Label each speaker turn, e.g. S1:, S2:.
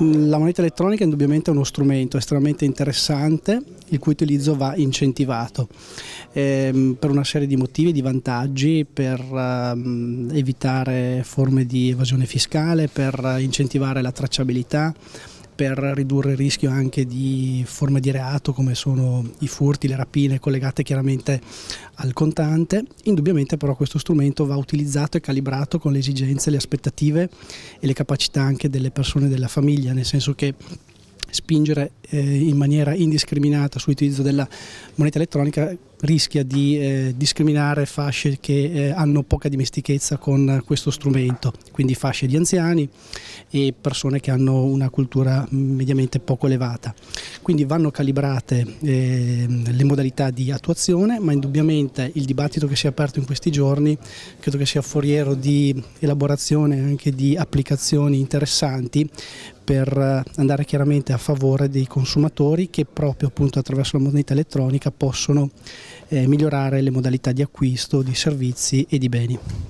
S1: La moneta elettronica indubbiamente è uno strumento estremamente interessante, il cui utilizzo va incentivato per una serie di motivi, di vantaggi, per evitare forme di evasione fiscale, per incentivare la tracciabilità, per ridurre il rischio anche di forme di reato come sono i furti, le rapine collegate chiaramente al contante. Indubbiamente però questo strumento va utilizzato e calibrato con le esigenze, le aspettative e le capacità anche delle persone della famiglia, nel senso che spingere in maniera indiscriminata sull'utilizzo della moneta elettronica rischia di discriminare fasce che hanno poca dimestichezza con questo strumento, quindi fasce di anziani e persone che hanno una cultura mediamente poco elevata. Quindi vanno calibrate le modalità di attuazione, ma indubbiamente il dibattito che si è aperto in questi giorni credo che sia foriero di elaborazione e anche di applicazioni interessanti per andare chiaramente a favore dei consumatori che proprio appunto attraverso la moneta elettronica possono migliorare le modalità di acquisto di servizi e di beni.